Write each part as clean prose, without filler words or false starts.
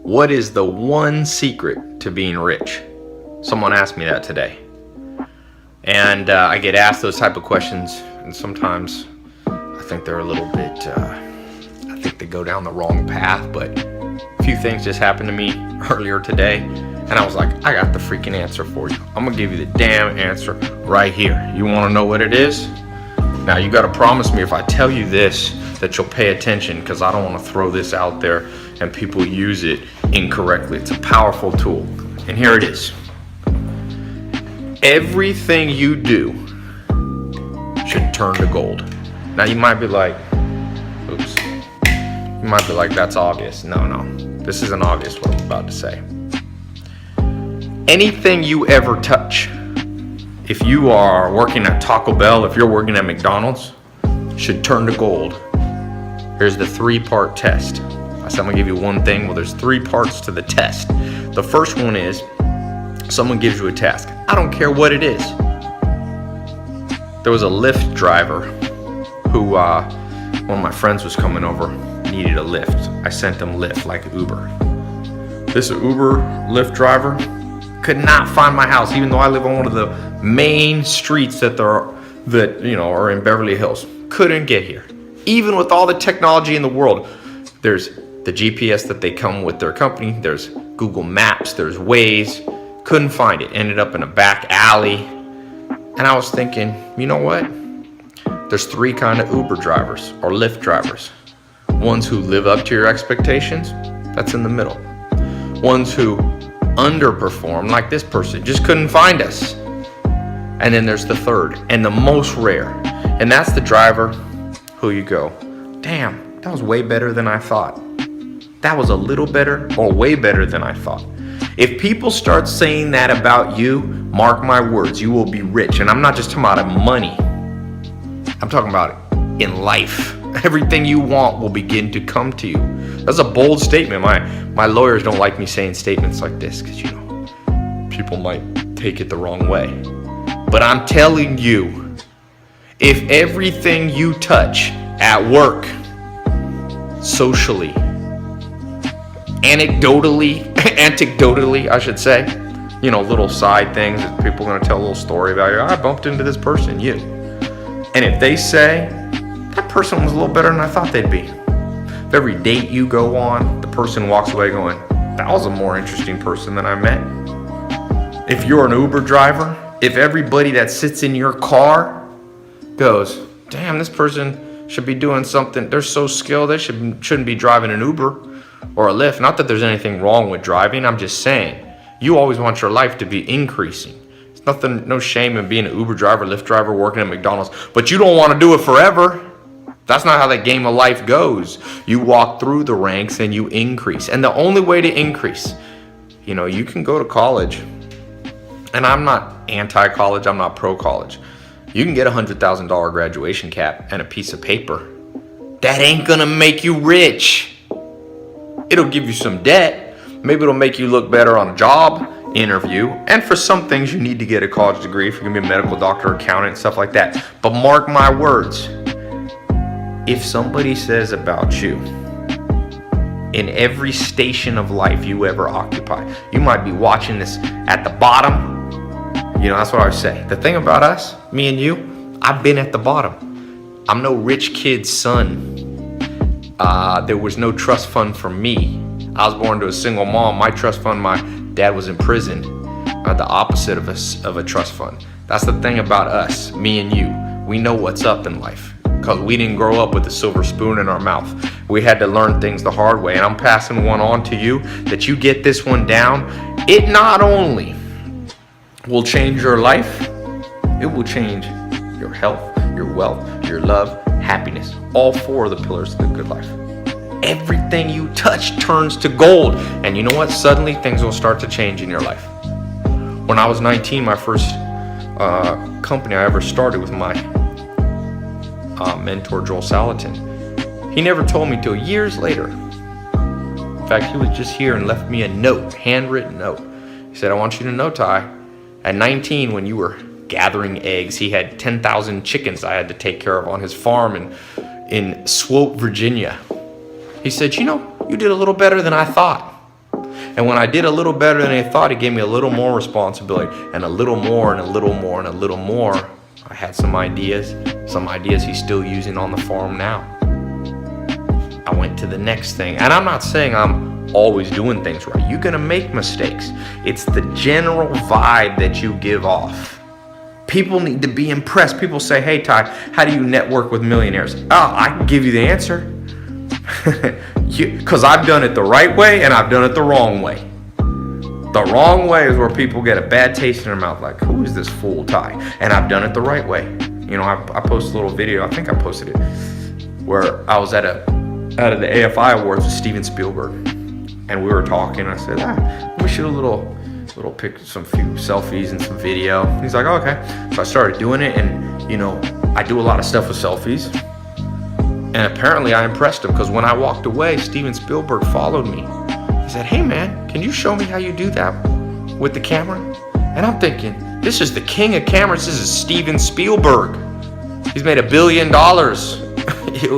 What is the one secret to being rich? Someone asked me that today. And I get asked those type of questions, and sometimes I think they're a little bit, I think they go down the wrong path, but a few things just happened to me earlier today, and I was like, I got the freaking answer for you. I'm gonna give you the damn answer right here. You wanna know what it is? Now you gotta promise me if I tell you this, that you'll pay attention, because I don't wanna throw this out there and people use it incorrectly. It's a powerful tool, and here it is. Everything you do should turn to gold. Now you might be like, oops. You might be like, that's obvious. No, this isn't obvious what I'm about to say. Anything you ever touch, if you are working at Taco Bell, if you're working at McDonald's, should turn to gold. Here's the 3-part test. I said I'm gonna give you one thing. Well, there's 3 parts to the test. The first one is, someone gives you a task. I don't care what it is. There was a Lyft driver who, one of my friends was coming over, needed a lift. I sent him Lyft, like Uber. This Uber Lyft driver could not find my house, even though I live on one of the main streets that are in Beverly Hills. Couldn't get here. Even with all the technology in the world, there's the GPS that they come with their company, there's Google Maps, there's Waze. Couldn't find it. Ended up in a back alley. And I was thinking, you know what? There's 3 kind of Uber drivers or Lyft drivers. Ones who live up to your expectations, that's in the middle. Ones who underperform, like this person, just couldn't find us. And then there's the third, and the most rare. And that's the driver who you go, damn, that was way better than I thought. That was a little better or way better than I thought. If people start saying that about you, mark my words, you will be rich. And I'm not just talking about money. I'm talking about it in life. Everything you want will begin to come to you. That's a bold statement. My lawyers don't like me saying statements like this because, people might take it the wrong way. But I'm telling you, if everything you touch at work, socially, anecdotally, I should say, little side things that people are going to tell a little story about you. I bumped into this person, you. And if they say, that person was a little better than I thought they'd be. If every date you go on, the person walks away going, that was a more interesting person than I met. If you're an Uber driver, if everybody that sits in your car goes, damn, this person should be doing something, they're so skilled, they shouldn't be driving an Uber or a Lyft. Not that there's anything wrong with driving, I'm just saying, you always want your life to be increasing. There's nothing, no shame in being an Uber driver, Lyft driver, working at McDonald's, but you don't want to do it forever. That's not how that game of life goes. You walk through the ranks and you increase. And the only way to increase, you can go to college, and I'm not anti-college, I'm not pro-college. You can get a $100,000 graduation cap and a piece of paper. That ain't gonna make you rich. It'll give you some debt. Maybe it'll make you look better on a job interview. And for some things, you need to get a college degree if you're gonna be a medical doctor, accountant, stuff like that. But mark my words, if somebody says about you, in every station of life you ever occupy, you might be watching this at the bottom. That's what I would say. The thing about us, me and you, I've been at the bottom. I'm no rich kid's son. There was no trust fund for me. I was born to a single mom. My trust fund, my dad was in prison. The opposite of a trust fund. That's the thing about us, me and you. We know what's up in life because we didn't grow up with a silver spoon in our mouth. We had to learn things the hard way. And I'm passing one on to you that you get this one down. It not only will change your life, it will change your health, your wealth, your love, happiness, all 4 of the pillars of the good life. Everything you touch turns to gold. And you know what? Suddenly things will start to change in your life. When I was 19, my first company I ever started with my mentor, Joel Salatin, he never told me till years later. In fact, he was just here and left me a note, handwritten note. He said, I want you to know, Ty, at 19, when you were gathering eggs, he had 10,000 chickens I had to take care of on his farm in Swope, Virginia. He said, you did a little better than I thought. And when I did a little better than they thought, he gave me a little more responsibility, and a little more, and a little more, and a little more. I had some ideas he's still using on the farm now. I went to the next thing, and I'm not saying I'm always doing things right. You're gonna make mistakes. It's the general vibe that you give off. People need to be impressed. People say, hey, Ty, how do you network with millionaires? Oh, I can give you the answer. Because I've done it the right way and I've done it the wrong way. The wrong way is where people get a bad taste in their mouth, like, who is this fool, Ty? And I've done it the right way. You know, I posted a little video, I think I posted it, where I was out of the AFI Awards with Steven Spielberg. And we were talking, I said, let me shoot a little pic, some few selfies and some video. He's like, oh, okay. So I started doing it, and you know, I do a lot of stuff with selfies. And apparently I impressed him, because when I walked away, Steven Spielberg followed me. He said, hey man, can you show me how you do that with the camera? And I'm thinking, this is the king of cameras. This is Steven Spielberg. He's made $1 billion.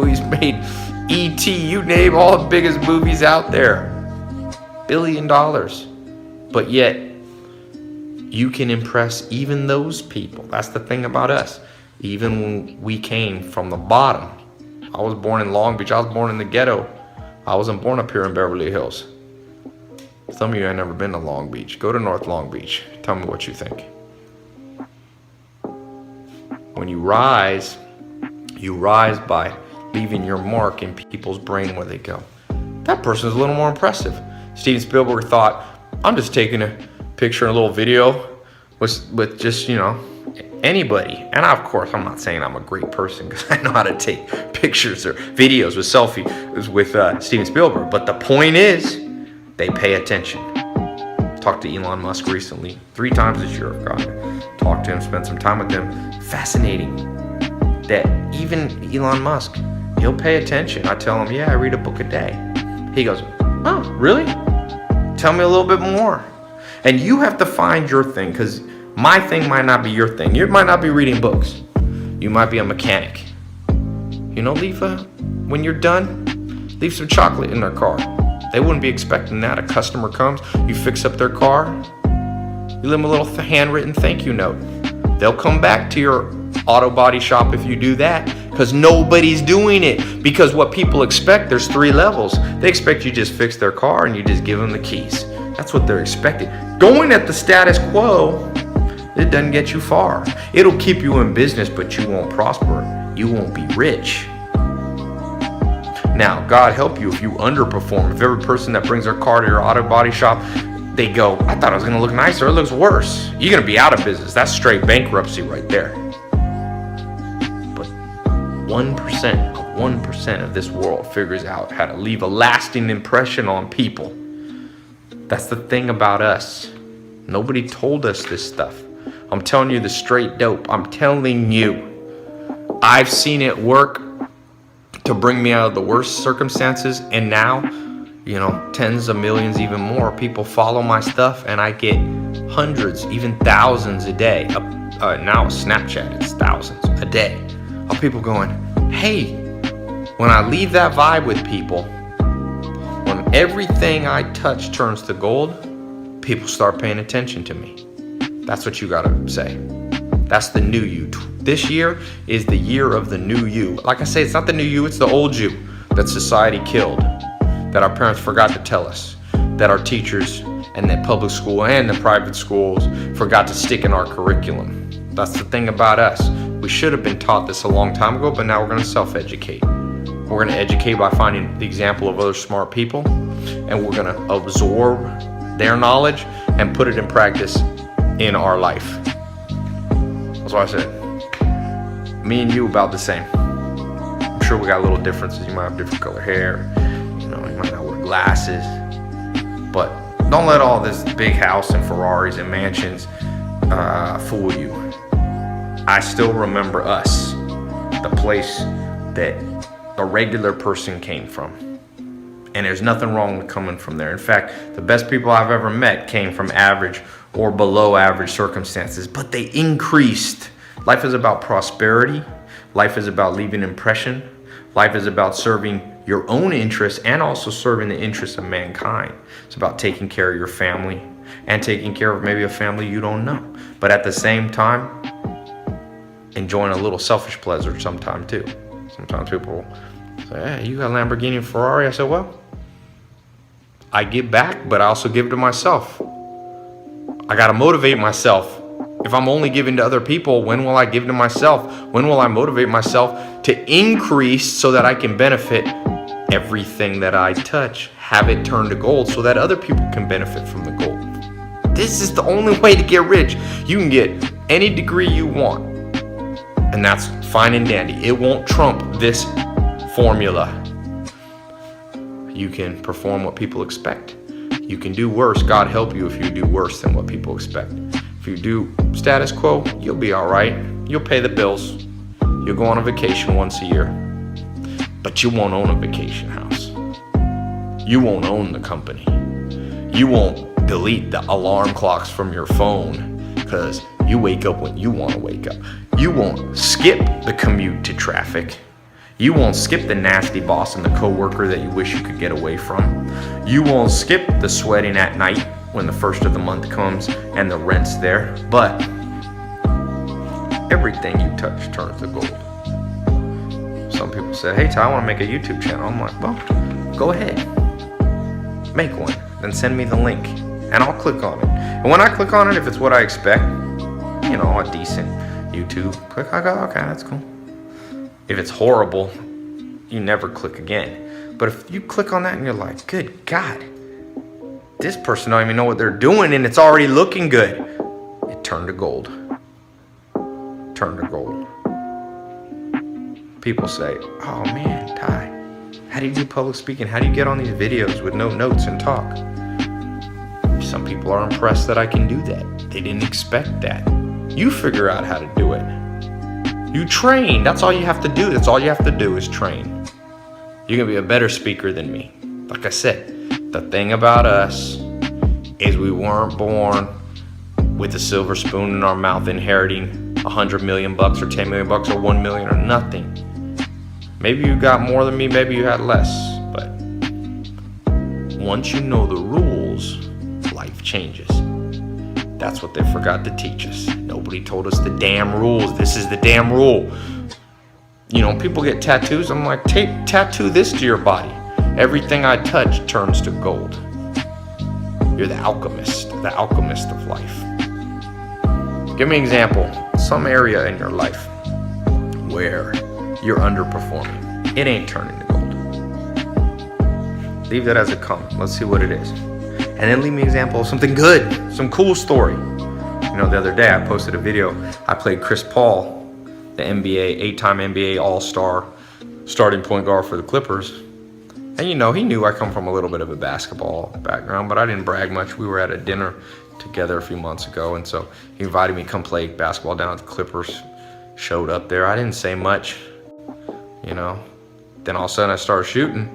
He's made E.T., you name all the biggest movies out there. $1 billion. But yet, you can impress even those people. That's the thing about us. Even when we came from the bottom. I was born in Long Beach. I was born in the ghetto. I wasn't born up here in Beverly Hills. Some of you have never been to Long Beach. Go to North Long Beach. Tell me what you think. When you rise by leaving your mark in people's brain where they go. That person is a little more impressive. Steven Spielberg thought, I'm just taking a picture and a little video with just, you know, anybody. And of course, I'm not saying I'm a great person, because I know how to take pictures or videos with selfies with Steven Spielberg. But the point is, they pay attention. Talked to Elon Musk recently, 3 times this year. I've gotten to talk to him, spend some time with him. Fascinating that even Elon Musk, he'll pay attention. I tell him, yeah, I read a book a day. He goes, oh, really? Tell me a little bit more. And you have to find your thing, because my thing might not be your thing. You might not be reading books. You might be a mechanic. You know, when you're done, leave some chocolate in their car. They wouldn't be expecting that. A customer comes, you fix up their car, you leave them a little handwritten thank you note. They'll come back to your auto body shop if you do that, because nobody's doing it. Because what people expect, there's 3 levels. They expect you just fix their car and you just give them the keys. That's what they're expecting. Going at the status quo, it doesn't get you far. It'll keep you in business, but you won't prosper. You won't be rich. Now, God help you if you underperform. If every person that brings their car to your auto body shop, they go, I thought it was going to look nicer. It looks worse. You're going to be out of business. That's straight bankruptcy right there. But 1% of this world figures out how to leave a lasting impression on people. That's the thing about us. Nobody told us this stuff. I'm telling you the straight dope. I'm telling you. I've seen it work to bring me out of the worst circumstances, and now, you know, tens of millions, even more people follow my stuff, and I get hundreds, even thousands a day. Now Snapchat, it's thousands a day of people going, hey, when I leave that vibe with people, when everything I touch turns to gold, people start paying attention to me. That's what you gotta say. That's the new you. This year is the year of the new you. Like I say, it's not the new you, it's the old you that society killed, that our parents forgot to tell us, that our teachers and the public school and the private schools forgot to stick in our curriculum. That's the thing about us. We should have been taught this a long time ago, but now we're going to self-educate. We're going to educate by finding the example of other smart people, and we're going to absorb their knowledge and put it in practice in our life. That's why I said, me and you about the same. I'm sure we got little differences. You might have different color hair. You know, you might not wear glasses. But don't let all this big house and Ferraris and mansions fool you. I still remember us, the place that the regular person came from. And there's nothing wrong with coming from there. In fact, the best people I've ever met came from average or below average circumstances, but they increased. Life is about prosperity. Life is about leaving an impression. Life is about serving your own interests and also serving the interests of mankind. It's about taking care of your family and taking care of maybe a family you don't know. But at the same time, enjoying a little selfish pleasure sometime too. Sometimes people say, hey, you got a Lamborghini and Ferrari. I said, well, I give back, but I also give to myself. I got to motivate myself. If I'm only giving to other people, when will I give to myself? When will I motivate myself to increase so that I can benefit everything that I touch? Have it turn to gold so that other people can benefit from the gold. This is the only way to get rich. You can get any degree you want, and that's fine and dandy. It won't trump this formula. You can perform what people expect. You can do worse. God help you if you do worse than what people expect. If you do status quo, you'll be all right. You'll pay the bills. You'll go on a vacation once a year. But you won't own a vacation house. You won't own the company. You won't delete the alarm clocks from your phone because you wake up when you want to wake up. You won't skip the commute to traffic. You won't skip the nasty boss and the coworker that you wish you could get away from. You won't skip the sweating at night when the first of the month comes and the rent's there. But everything you touch turns to gold. Some people say, hey, Ty, I want to make a YouTube channel. I'm like, well, go ahead. Make one. Then send me the link. And I'll click on it. And when I click on it, if it's what I expect, you know, a decent YouTube click, I go, okay, that's cool. If it's horrible, you never click again. But if you click on that and you're like, good God, this person don't even know what they're doing and it's already looking good, it turned to gold. Turned to gold. People say, oh man, Ty, how do you do public speaking? How do you get on these videos with no notes and talk? Some people are impressed that I can do that. They didn't expect that. You figure out how to do it. You train. That's all you have to do. That's all you have to do is train. You're going to be a better speaker than me. Like I said, the thing about us is we weren't born with a silver spoon in our mouth inheriting $100 million or $10 million or $1 million or nothing. Maybe you got more than me. Maybe you had less. But once you know the rules, life changes. That's what they forgot to teach us. Nobody told us the damn rules. This is the damn rule. You know, people get tattoos. I'm like, tattoo this to your body. Everything I touch turns to gold. You're the alchemist of life. Give me an example. Some area in your life where you're underperforming. It ain't turning to gold. Leave that as a comment. Let's see what it is. And then leave me an example of something good, some cool story. You know, the other day I posted a video. I played Chris Paul, the NBA, 8-time NBA All-Star, starting point guard for the Clippers. And you know, he knew I come from a little bit of a basketball background, but I didn't brag much. We were at a dinner together a few months ago, and so he invited me to come play basketball down at the Clippers. Showed up there. I didn't say much, you know. Then all of a sudden I started shooting,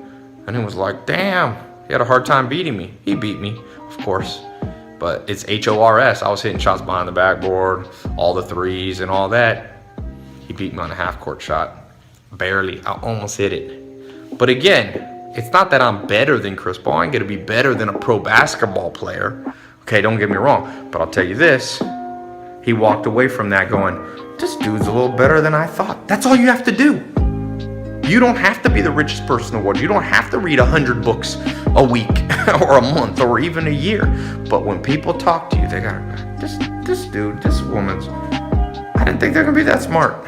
and he was like, damn. He had a hard time beating me. He beat me, of course, but it's HORS. I was hitting shots behind the backboard, all the threes and all that. He beat me on a half-court shot. Barely. I almost hit it. But again, it's not that I'm better than Chris Paul. I ain't going to be better than a pro basketball player. Okay, don't get me wrong. But I'll tell you this. He walked away from that going, this dude's a little better than I thought. That's all you have to do. You don't have to be the richest person in the world. You don't have to read 100 books a week or a month or even a year. But when people talk to you, they got this dude, this woman's, I didn't think they're going to be that smart.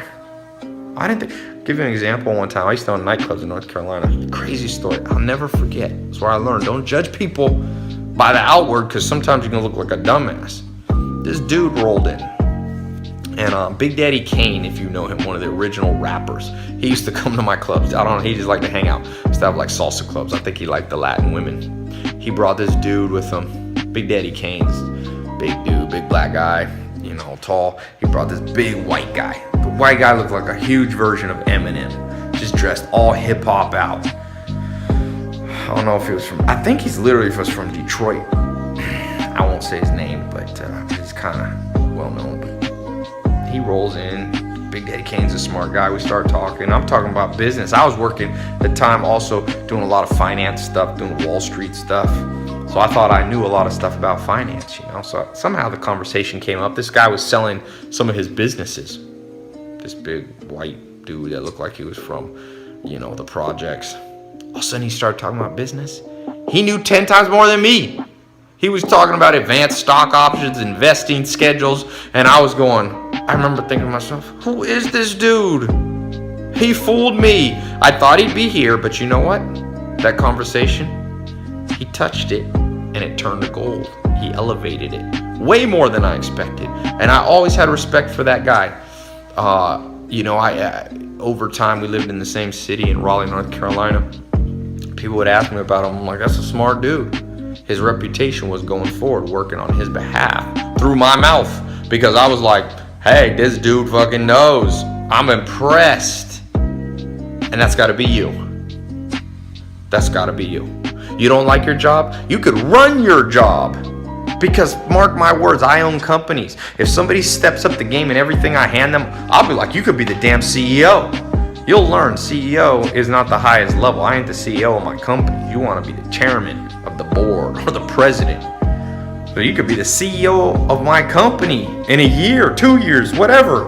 Give you an example one time. I used to own nightclubs in North Carolina. Crazy story. I'll never forget. That's where I learned. Don't judge people by the outward because sometimes you can look like a dumbass. This dude rolled in. And Big Daddy Kane, if you know him, one of the original rappers, he used to come to my clubs. I don't know, he just liked to hang out. He used to have like salsa clubs. I think he liked the Latin women. He brought this dude with him, Big Daddy Kane's big dude, big black guy, you know, tall. He brought this big white guy. The white guy looked like a huge version of Eminem, just dressed all hip hop out. I don't know if he was I think he's literally was from Detroit. I won't say his name, but he's kind of well known. He rolls in, Big Daddy Kane's a smart guy. We started talking. I'm talking about business. I was working at the time also doing a lot of finance stuff, doing Wall Street stuff. So I thought I knew a lot of stuff about finance, you know. So somehow the conversation came up. This guy was selling some of his businesses. This big white dude that looked like he was from, you know, the projects. All of a sudden he started talking about business. He knew 10 times more than me. He was talking about advanced stock options, investing schedules, and I was going, I remember thinking to myself, who is this dude? He fooled me. I thought he'd be here, but you know what? That conversation, he touched it and it turned to gold. He elevated it way more than I expected. And I always had respect for that guy. You know, over time, we lived in the same city in Raleigh, North Carolina. People would ask me about him. I'm like, that's a smart dude. His reputation was going forward, working on his behalf through my mouth, because I was like, hey, this dude fucking knows. I'm impressed. And that's got to be you. That's got to be you. You don't like your job? You could run your job. Because mark my words, I own companies. If somebody steps up the game and everything I hand them, I'll be like, you could be the damn CEO. You'll learn CEO is not the highest level. I ain't the CEO of my company. You want to be the chairman of the board or the president. So you could be the CEO of my company in a year, 2 years, whatever.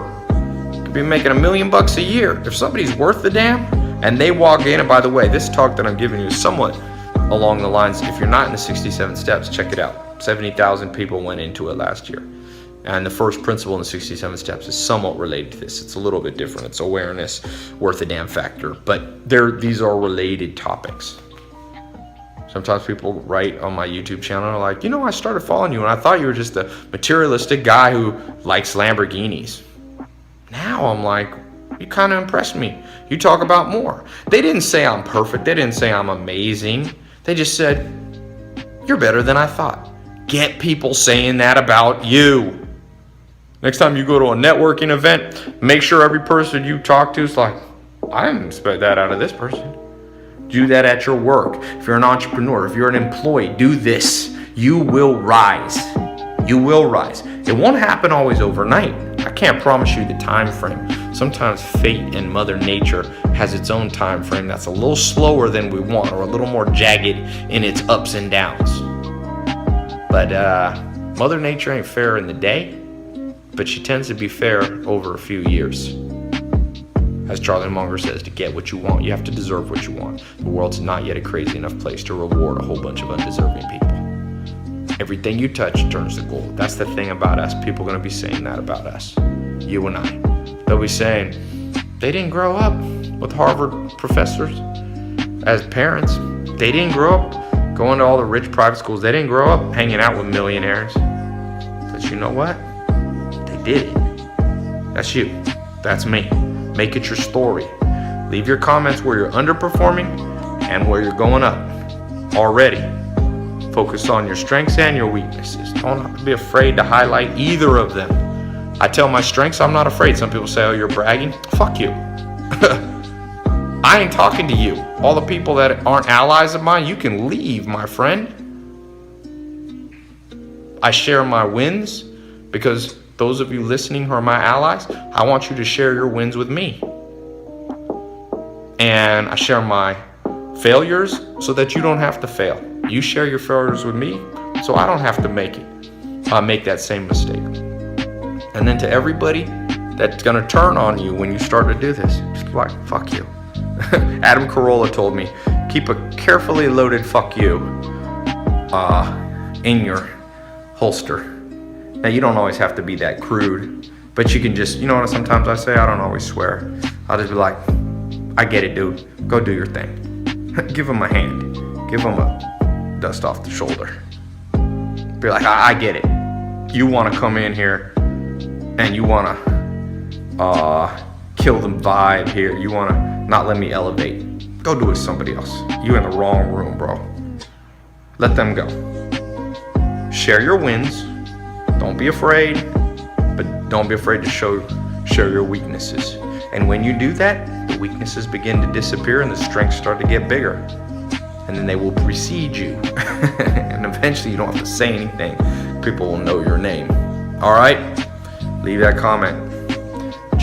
You could be making $1 million a year. If somebody's worth the damn and they walk in, and by the way, this talk that I'm giving you is somewhat along the lines, if you're not in the 67 steps, check it out. 70,000 people went into it last year. And the first principle in the 67 steps is somewhat related to this. It's a little bit different. It's awareness, worth a damn factor. But these are related topics. Sometimes people write on my YouTube channel like, you know, I started following you and I thought you were just a materialistic guy who likes Lamborghinis. Now I'm like, you kind of impressed me. You talk about more. They didn't say I'm perfect. They didn't say I'm amazing. They just said, you're better than I thought. Get people saying that about you. Next time you go to a networking event, make sure every person you talk to is like, I didn't expect that out of this person. Do that at your work. If you're an entrepreneur, if you're an employee, do this. You will rise. You will rise. It won't happen always overnight. I can't promise you the time frame. Sometimes fate and Mother Nature has its own time frame that's a little slower than we want, or a little more jagged in its ups and downs. But Mother Nature ain't fair in the day, but she tends to be fair over a few years. As Charlie Munger says, to get what you want, you have to deserve what you want. The world's not yet a crazy enough place to reward a whole bunch of undeserving people. Everything you touch turns to gold. That's the thing about us. People are going to be saying that about us. You and I. They'll be saying, they didn't grow up with Harvard professors as parents. They didn't grow up going to all the rich private schools. They didn't grow up hanging out with millionaires. But you know what? They did it. That's you. That's me. Make it your story. Leave your comments where you're underperforming and where you're going up already. Focus on your strengths and your weaknesses. Don't be afraid to highlight either of them. I tell my strengths, I'm not afraid. Some people say, oh, you're bragging. Fuck you. I ain't talking to you. All the people that aren't allies of mine, you can leave, my friend. I share my wins because those of you listening who are my allies, I want you to share your wins with me. And I share my failures so that you don't have to fail. You share your failures with me so I don't have to make that same mistake. And then to everybody that's going to turn on you when you start to do this, just be like, fuck you. Adam Carolla told me, keep a carefully loaded fuck you in your holster. Now, you don't always have to be that crude, but you can just, you know what sometimes I say? I don't always swear. I'll just be like, I get it, dude. Go do your thing. Give him a hand. Give him a dust off the shoulder. Be like, I get it. You want to come in here and you want to kill the vibe here. You want to not let me elevate. Go do it with somebody else. You in the wrong room, bro. Let them go. Share your wins. Don't be afraid, but don't be afraid to share your weaknesses. And when you do that, the weaknesses begin to disappear and the strengths start to get bigger. And then they will precede you. And eventually you don't have to say anything. People will know your name. All right? Leave that comment.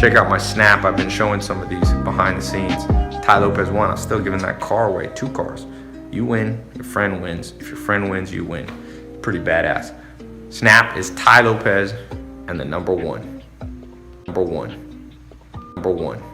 Check out my Snap. I've been showing some of these behind the scenes. Tai Lopez won. I'm still giving that car away. 2 cars. You win, your friend wins. If your friend wins, you win. Pretty badass. Snap is Tai Lopez and the number 1. Number 1. Number 1.